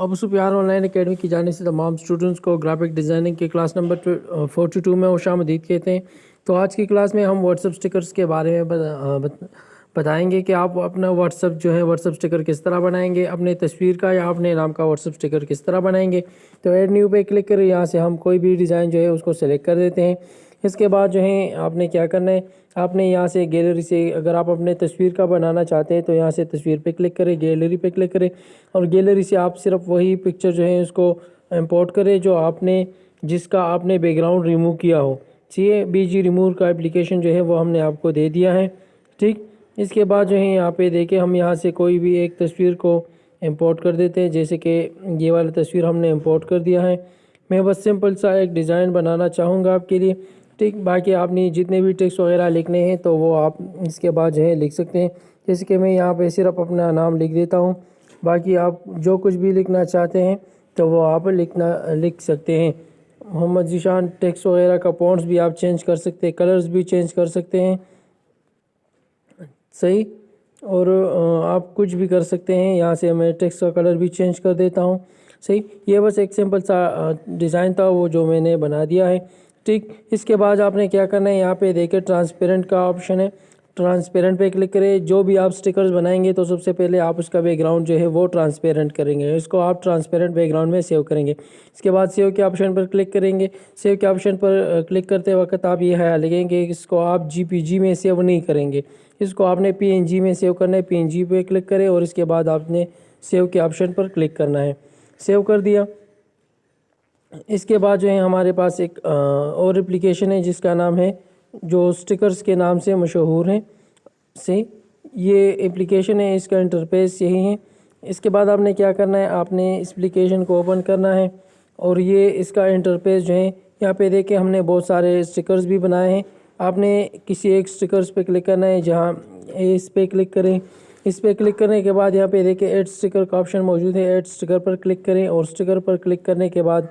Abu Sufyan on line academy کی جانب سے تمام اسٹوڈنٹس کو گرافک ڈیزائننگ کے کلاس نمبر 42 میں خوش آمدید کہتے ہیں۔ تو آج کی کلاس میں ہم واٹس ایپ اسٹکرس کے بارے میں بتائیں گے کہ آپ اپنا واٹس ایپ اسٹکر کس طرح بنائیں گے، اپنے تصویر کا یا اپنے نام کا واٹس ایپ اسٹکر کس طرح بنائیں گے۔ تو ایڈ نیو پہ کلک کریں، یہاں سے ہم کوئی بھی ڈیزائن اس کو سلیکٹ کر دیتے ہیں۔ اس کے بعد آپ نے کیا کرنا ہے، آپ نے یہاں سے گیلری سے اگر آپ اپنے تصویر کا بنانا چاہتے ہیں تو یہاں سے تصویر پہ کلک کریں، گیلری پہ کلک کریں اور گیلری سے آپ صرف وہی پکچر اس کو امپورٹ کریں جو جس کا آپ نے بیک گراؤنڈ ریموو کیا ہو۔ BG ریموور کا اپلیکیشن وہ ہم نے آپ کو دے دیا ہے، ٹھیک۔ اس کے بعد یہاں پہ دیکھیں ہم یہاں سے کوئی بھی ایک تصویر کو امپورٹ کر دیتے ہیں، جیسے کہ یہ والا تصویر ہم نے امپورٹ کر دیا ہے۔ میں بس سمپل سا ایک ڈیزائن بنانا چاہوں گا آپ کے لیے، ٹھیک۔ باقی آپ نے جتنے بھی ٹیکسٹ وغیرہ لکھنے ہیں تو وہ آپ اس کے بعد لکھ سکتے ہیں، جیسے کہ میں یہاں پہ صرف اپنا نام لکھ دیتا ہوں۔ باقی آپ جو کچھ بھی لکھنا چاہتے ہیں تو وہ آپ لکھ سکتے ہیں۔ محمد ذیشان ٹیکسٹ وغیرہ کا فونٹس بھی آپ چینج کر سکتے ہیں، کلرز بھی چینج کر سکتے ہیں، صحیح۔ اور آپ کچھ بھی کر سکتے ہیں، یہاں سے میں ٹیکسٹ کا کلر بھی چینج کر دیتا ہوں، صحیح۔ یہ بس ایک سمپل سا ڈیزائن تھا وہ جو میں نے بنا دیا ہے، ٹھیک۔ اس کے بعد آپ نے کیا کرنا ہے، یہاں پہ دیکھیں ٹرانسپیرنٹ کا آپشن ہے، ٹرانسپیرنٹ پہ کلک کریں۔ جو بھی آپ سٹکرز بنائیں گے تو سب سے پہلے آپ اس کا بیک گراؤنڈ وہ ٹرانسپیرنٹ کریں گے، اس کو آپ ٹرانسپیرنٹ بیک گراؤنڈ میں سیو کریں گے۔ اس کے بعد سیو کے آپشن پر کلک کریں گے۔ سیو کے آپشن پر کلک کرتے وقت آپ یہ خیال رکھیں گے کہ اس کو آپ JPG میں سیو نہیں کریں گے، اس کو آپ نے PNG میں سیو کرنا ہے۔ PNG پہ کلک کریں اور اس کے بعد آپ نے سیو کے آپشن پر کلک کرنا ہے، سیو کر دیا۔ اس کے بعد ہمارے پاس ایک اور اپلیکیشن ہے جس کا نام ہے جو سٹکرز کے نام سے مشہور ہے، صحیح۔ یہ اپلیکیشن ہے، اس کا انٹرفیس یہی ہے۔ اس کے بعد آپ نے کیا کرنا ہے، آپ نے اس اپلیکیشن کو اوپن کرنا ہے اور یہ اس کا انٹرفیس یہاں پہ دیکھیں ہم نے بہت سارے سٹکرز بھی بنائے ہیں۔ آپ نے کسی ایک سٹکرز پہ کلک کرنا ہے، جہاں اس پہ کلک کریں۔ اس پہ کلک کرنے کے بعد یہاں پہ دیکھیں ایڈ سٹکر کا آپشن موجود ہے، ایڈ سٹکر پر کلک کریں اور سٹکر پر کلک کرنے کے بعد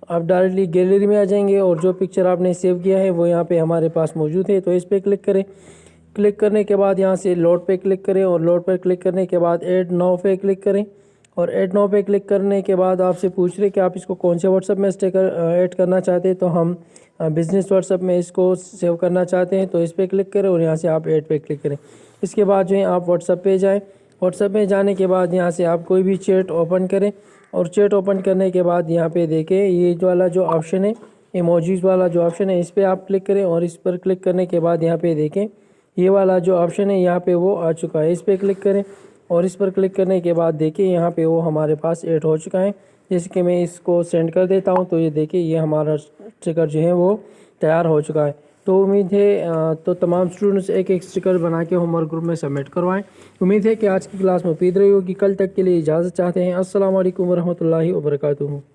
آپ ڈائریکٹلی گیلری میں آ جائیں گے اور جو پکچر آپ نے سیو کیا ہے وہ یہاں پہ ہمارے پاس موجود ہے، تو اس پہ کلک کریں۔ کلک کرنے کے بعد یہاں سے لوڈ پہ کلک کریں اور لوڈ پر کلک کرنے کے بعد ایڈ ناؤ پہ کلک کریں اور ایڈ ناؤ پہ کلک کرنے کے بعد آپ سے پوچھ رہے کہ آپ اس کو کون سے واٹس ایپ میں ایڈ کرنا چاہتے ہیں، تو ہم بزنس واٹس ایپ میں اس کو سیو کرنا چاہتے ہیں، تو اس پہ کلک کریں اور یہاں سے آپ ایڈ پہ کلک کریں۔ اس کے بعد آپ واٹس ایپ پہ جائیں۔ واٹس ایپ میں جانے کے بعد یہاں سے آپ کوئی بھی چیٹ اوپن کریں اور چیٹ اوپن کرنے کے بعد یہاں پہ دیکھیں یہ والا جو آپشن ہے، ایموجیز والا جو آپشن ہے، اس پہ آپ کلک کریں اور اس پر کلک کرنے کے بعد یہاں پہ دیکھیں یہ والا جو آپشن ہے یہاں پہ وہ آ چکا ہے، اس پہ کلک کریں اور اس پر کلک کرنے کے بعد دیکھیں یہاں پہ وہ ہمارے پاس ایڈ ہو چکا ہے۔ جیسے کہ میں اس کو سینڈ کر دیتا ہوں تو یہ دیکھیں یہ ہمارا اسٹکر وہ تیار ہو چکا ہے۔ تو امید ہے تو تمام اسٹوڈنٹس ایک اسٹکر بنا کے ہوم ورک گروپ میں سبمٹ کروائیں۔ امید ہے کہ آج کی کلاس مفید رہی ہوگی۔ کل تک کے لیے اجازت چاہتے ہیں۔ السلام علیکم ورحمۃ اللہ وبرکاتہ۔